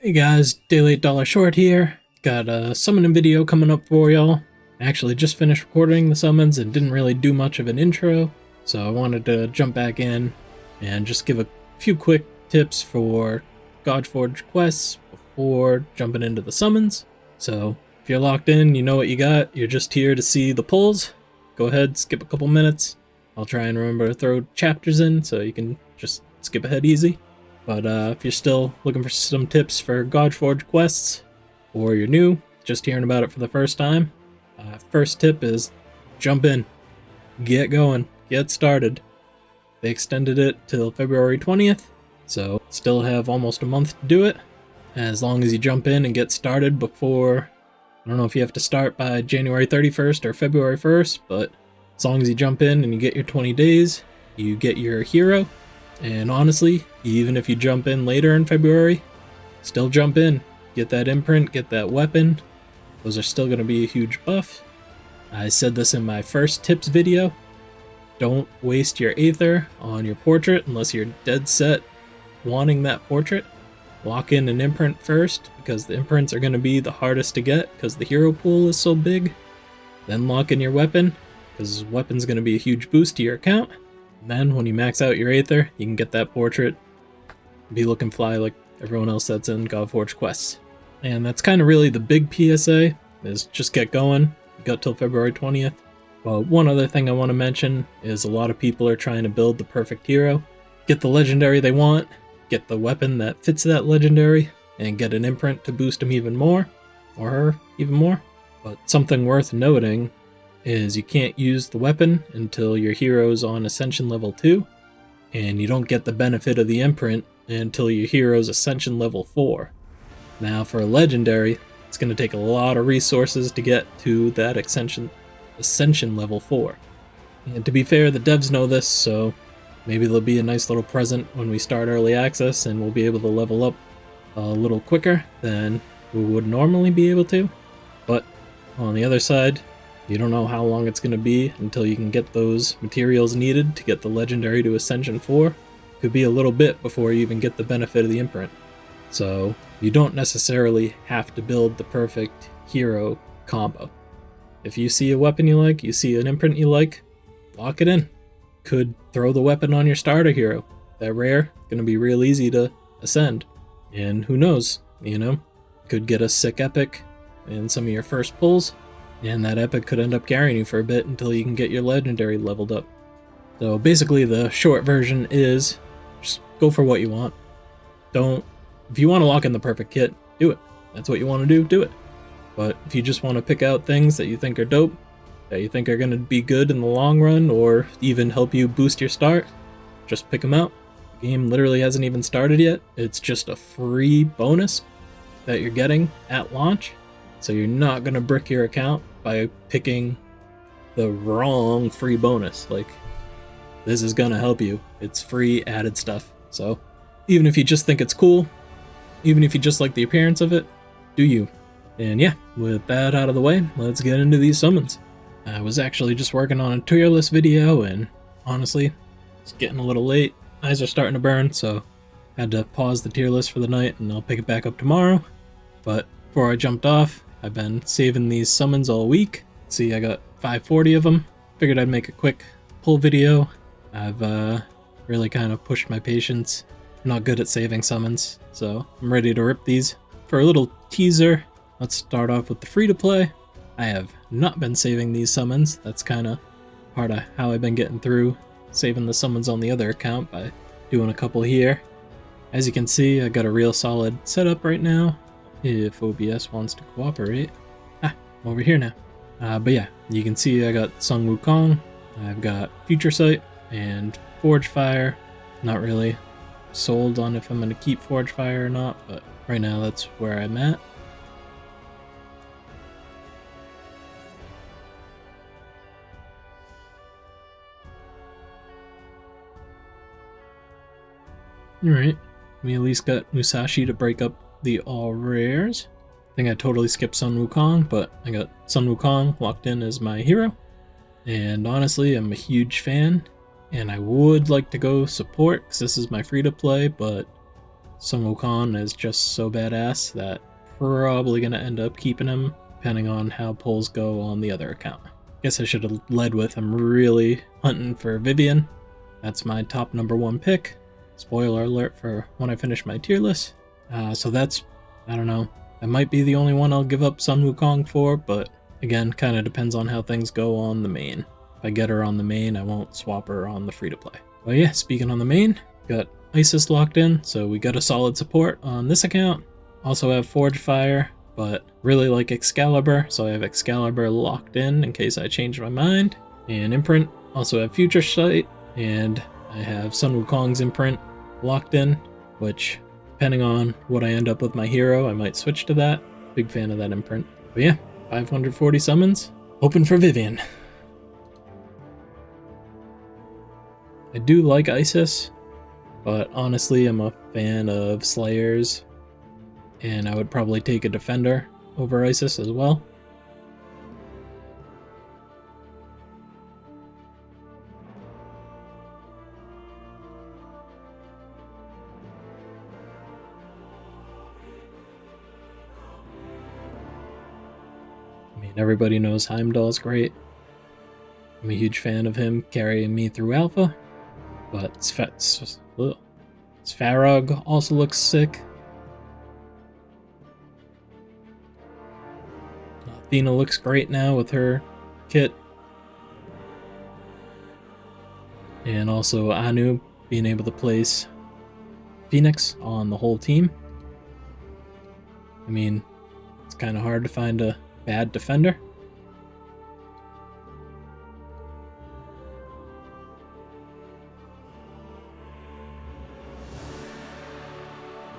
Hey guys, Daily $8 Short here. Got a summoning video coming up for y'all. I actually just finished recording the summons and didn't really do much of an intro, so I wanted to jump back in and just give a few quick tips for Godforge Quests before jumping into the summons. So if you're locked in, you know what you got, you're just here to see the pulls. Go ahead, skip a couple minutes. I'll try and remember to throw chapters in so you can just skip ahead easy. But if you're still looking for some tips for Godforge Quests, or you're new, just hearing about it for the first time, first tip is jump in, get going, get started. They extended it till February 20th, so still have almost a month to do it. As long as you jump in and get started before, I don't know if you have to start by January 31st or February 1st, but as long as you jump in and you get your 20 days, you get your hero. And honestly, even if you jump in later in February, still jump in. Get that imprint, get that weapon. Those are still going to be a huge buff. I said this in my first tips video. Don't waste your Aether on your portrait unless you're dead set wanting that portrait. Lock in an imprint first, because the imprints are going to be the hardest to get because the hero pool is so big. Then lock in your weapon, because weapon's going to be a huge boost to your account. Then, when you max out your Aether, you can get that portrait, be looking fly like everyone else that's in Godforge Quests. And that's kind of really the big PSA, is just get going. You got till February 20th. But one other thing I want to mention is a lot of people are trying to build the perfect hero. Get the legendary they want, get the weapon that fits that legendary, and get an imprint to boost him even more, or her even more. But something worth noting is you can't use the weapon until your hero's on Ascension level 2, and you don't get the benefit of the imprint until your hero's Ascension level 4. Now for a legendary, it's going to take a lot of resources to get to that Ascension level 4. And to be fair, the devs know this, so maybe there'll be a nice little present when we start early access and we'll be able to level up a little quicker than we would normally be able to. But on the other side, you don't know how long it's going to be until you can get those materials needed to get the legendary to Ascension 4. Could be a little bit before you even get the benefit of the imprint. So you don't necessarily have to build the perfect hero combo. If you see a weapon you like, you see an imprint you like, lock it in. Could throw the weapon on your starter hero. That rare, going to be real easy to ascend. And who knows, could get a sick epic in some of your first pulls. And that epic could end up carrying you for a bit until you can get your legendary leveled up. So basically the short version is just go for what you want. If you want to lock in the perfect kit, do it. That's what you want to do it. But if you just want to pick out things that you think are dope, that you think are going to be good in the long run, or even help you boost your start, just pick them out. The game literally hasn't even started yet. It's just a free bonus that you're getting at launch. So you're not going to brick your account by picking the wrong free bonus. Like, this is going to help you. It's free added stuff. So even if you just think it's cool, even if you just like the appearance of it, do you. And yeah, with that out of the way, let's get into these summons. I was actually just working on a tier list video, and honestly, it's getting a little late. Eyes are starting to burn, so I had to pause the tier list for the night, and I'll pick it back up tomorrow. But before I jumped off, I've been saving these summons all week. See, I got 540 of them. Figured I'd make a quick pull video. I've really kind of pushed my patience. I'm not good at saving summons, so I'm ready to rip these. For a little teaser, let's start off with the free-to-play. I have not been saving these summons. That's kind of part of how I've been getting through saving the summons on the other account by doing a couple here. As you can see, I got a real solid setup right now. If OBS wants to cooperate. I'm over here now. But yeah, you can see I got Sun Wukong, I've got Future Sight, and Forge Fire. Not really sold on if I'm going to keep Forge Fire or not, but right now that's where I'm at. Alright, we at least got Musashi to break up the all rares. I think I totally skipped Sun Wukong, but I got Sun Wukong locked in as my hero. And honestly, I'm a huge fan, and I would like to go support, because this is my free to play, but Sun Wukong is just so badass that probably gonna end up keeping him, depending on how pulls go on the other account. Guess I should have led with I'm really hunting for Vivian. That's my top #1 pick. Spoiler alert for when I finish my tier list. So that's, I don't know, that might be the only one I'll give up Sun Wukong for, but again, kind of depends on how things go on the main. If I get her on the main, I won't swap her on the free-to-play. But yeah, speaking on the main, got Isis locked in, so we got a solid support on this account. Also have Forge Fire, but really like Excalibur, so I have Excalibur locked in case I change my mind. And Imprint, also have Future Sight, and I have Sun Wukong's Imprint locked in, which, depending on what I end up with my hero, I might switch to that. Big fan of that Imprint. But yeah, 540 summons, hoping for Vivian. I do like Isis, but honestly I'm a fan of Slayers, and I would probably take a Defender over Isis as well. I mean, everybody knows Heimdall's great. I'm a huge fan of him carrying me through Alpha, but Svarog also looks sick. Athena looks great now with her kit. And also Anu being able to place Phoenix on the whole team. I mean, it's kind of hard to find a bad defender.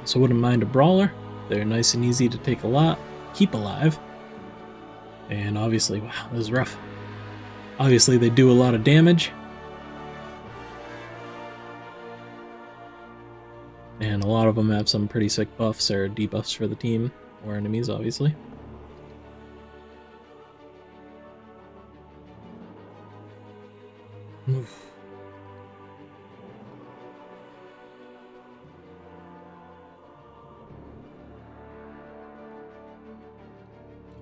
Also wouldn't mind a brawler. They're nice and easy to take keep alive. And obviously, wow, this is rough. Obviously they do a lot of damage. And a lot of them have some pretty sick buffs or debuffs for the team, or enemies, obviously. Oof.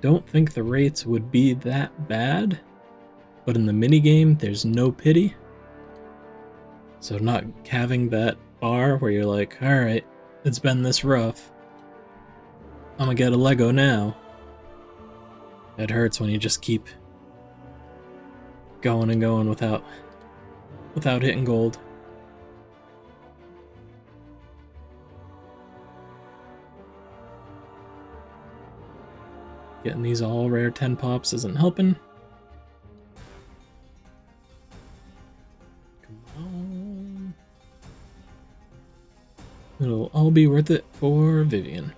Don't think the rates would be that bad, but in the minigame, there's no pity. So not having that bar where you're like, alright, it's been this rough, I'm gonna get a Lego now. It hurts when you just keep going and going without hitting gold. Getting these all rare 10 pops isn't helping. Come on. It'll all be worth it for Vivian.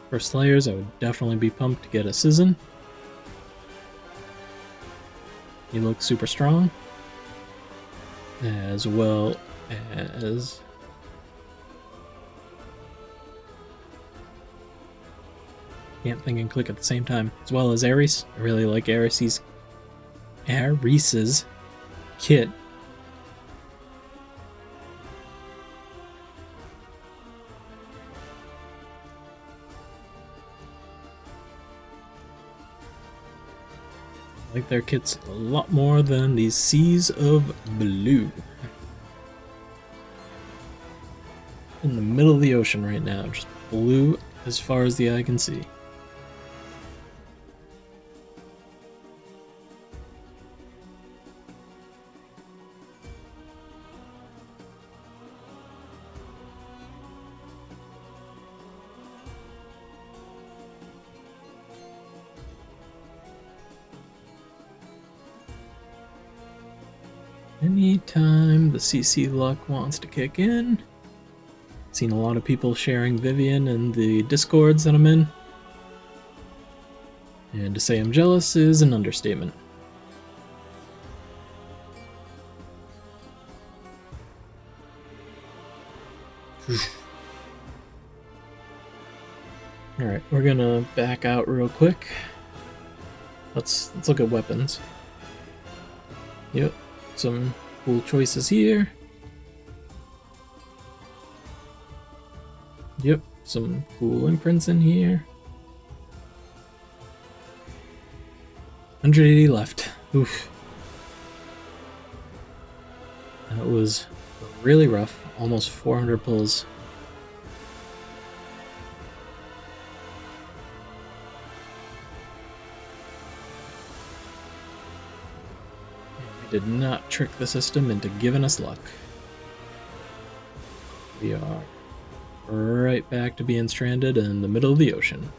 For Slayers, I would definitely be pumped to get a Sizzon. He looks super strong, as well as can't think and click at the same time, as well as Ares. I really like Ares's kit. I like their kits a lot more than these Seas of Blue. In the middle of the ocean right now, just blue as far as the eye can see. Anytime the CC luck wants to kick in. Seen a lot of people sharing Vivian in the Discords that I'm in. And to say I'm jealous is an understatement. Alright, we're gonna back out real quick. Let's look at weapons. Yep, some cool choices here. Yep, some cool imprints in here. 180 left. Oof. That was really rough. Almost 400 pulls. We did not trick the system into giving us luck. We are right back to being stranded in the middle of the ocean.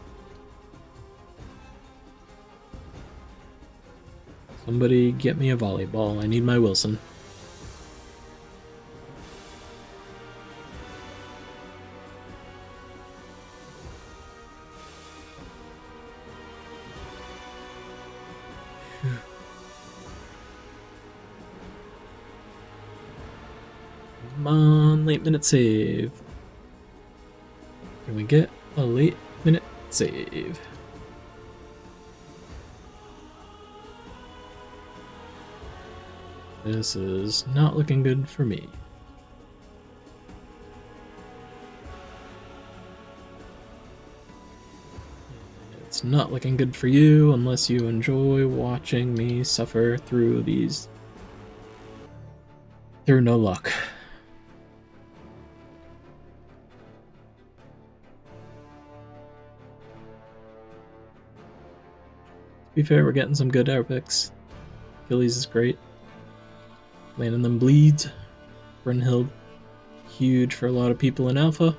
Somebody get me a volleyball. I need my Wilson. Come on, late minute save. Can we get a late minute save? This is not looking good for me. It's not looking good for you unless you enjoy watching me suffer through these... through no luck. To be fair, we're getting some good air picks. Phillies is great. Landing them bleeds. Brynhild, huge for a lot of people in Alpha.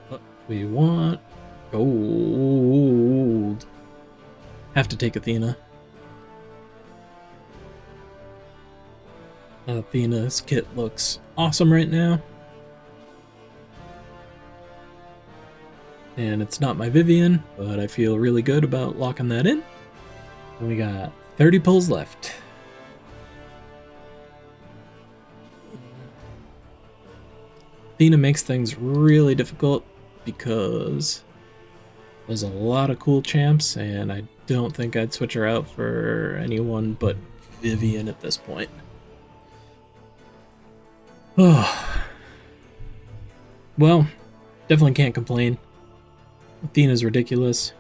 But we want gold. Have to take Athena. Athena's kit looks awesome right now. And it's not my Vivian, but I feel really good about locking that in. And we got 30 pulls left. Athena makes things really difficult because there's a lot of cool champs, and I don't think I'd switch her out for anyone but Vivian at this point. Oh. Well, definitely can't complain. Athena's ridiculous.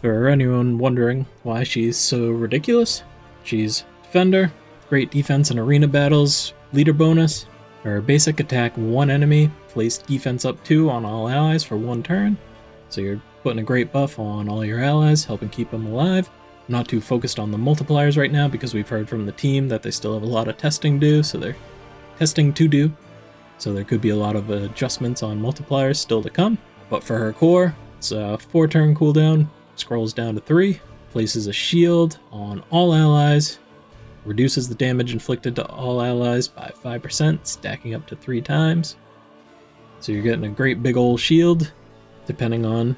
For anyone wondering why she's so ridiculous, she's defender, great defense in arena battles, leader bonus. Her basic attack 1 enemy, place defense up 2 on all allies for 1 turn. So you're putting a great buff on all your allies, helping keep them alive. I'm not too focused on the multipliers right now because we've heard from the team that they still have a lot of testing due, so they're testing to do. So there could be a lot of adjustments on multipliers still to come. But for her core, it's a 4-turn cooldown, scrolls down to 3, places a shield on all allies, reduces the damage inflicted to all allies by 5%, stacking up to 3 times. So you're getting a great big old shield, depending on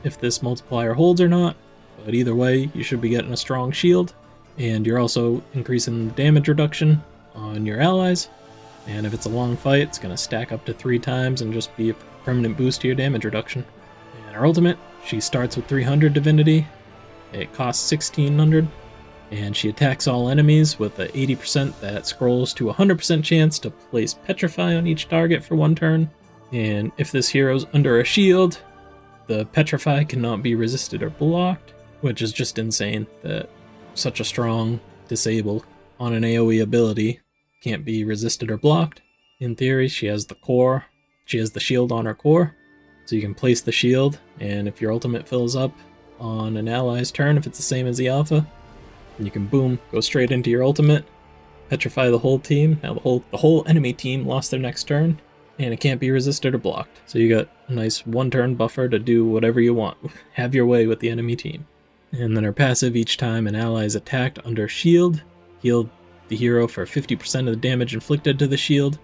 if this multiplier holds or not. But either way, you should be getting a strong shield, and you're also increasing the damage reduction on your allies. And if it's a long fight, it's going to stack up to 3 times and just be a permanent boost to your damage reduction. And her ultimate, she starts with 300 divinity, it costs 1600, and she attacks all enemies with a 80% that scrolls to a 100% chance to place Petrify on each target for 1 turn. And if this hero's under a shield, the Petrify cannot be resisted or blocked, which is just insane that such a strong disable on an AoE ability can't be resisted or blocked. In theory, she has the core, she has the shield on her core, so you can place the shield, and if your ultimate fills up on an ally's turn, if it's the same as the alpha, you can boom, go straight into your ultimate, petrify the whole team. Now the whole enemy team lost their next turn, and it can't be resisted or blocked. So you got a nice 1-turn buffer to do whatever you want. Have your way with the enemy team. And then her passive, each time an ally is attacked under shield, heal the hero for 50% of the damage inflicted to the shield.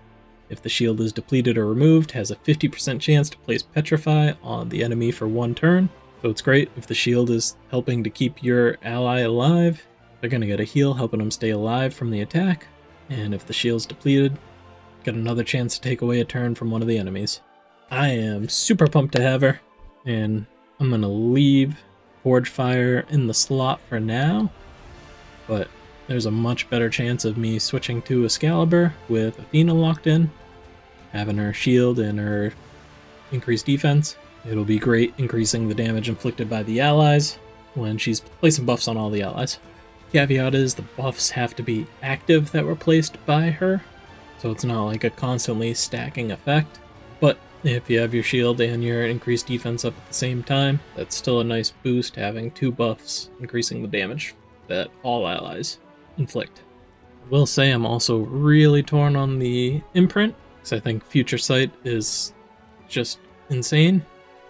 If the shield is depleted or removed, has a 50% chance to place Petrify on the enemy for 1 turn. So it's great if the shield is helping to keep your ally alive. They're going to get a heal, helping them stay alive from the attack. And if the shield's depleted, get another chance to take away a turn from one of the enemies. I am super pumped to have her, and I'm gonna leave Forge Fire in the slot for now, but there's a much better chance of me switching to Excalibur with Athena locked in, having her shield and her increased defense. It'll be great increasing the damage inflicted by the allies when she's placing buffs on all the allies. Caveat is the buffs have to be active that were placed by her, so it's not like a constantly stacking effect. But if you have your shield and your increased defense up at the same time, that's still a nice boost having 2 buffs increasing the damage that all allies inflict. I will say I'm also really torn on the imprint, because I think Future Sight is just insane.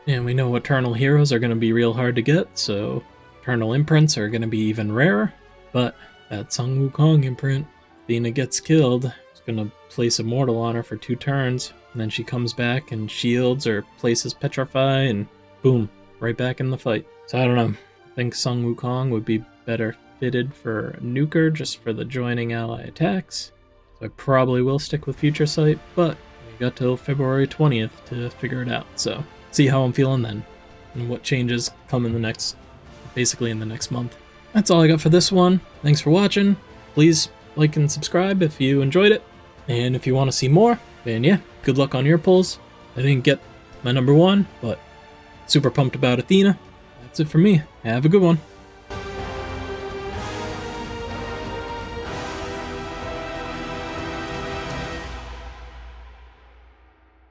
And we know Eternal Heroes are going to be real hard to get, so Eternal Imprints are going to be even rarer. But that Sun Wukong imprint, Athena gets killed, it's going to place Immortal on her for 2 turns, and then she comes back and shields or places Petrify, and boom, right back in the fight. So I don't know, I think Sun Wukong would be better fitted for Nuker just for the joining ally attacks. So I probably will stick with Future Sight, but we got till February 20th to figure it out, so see how I'm feeling then, and what changes come in the next, basically in the next month. That's all I got for this one. Thanks for watching. Please like and subscribe if you enjoyed it, and if you want to see more, then yeah, good luck on your pulls. I didn't get my number 1, but super pumped about Athena. That's it for me. Have a good one.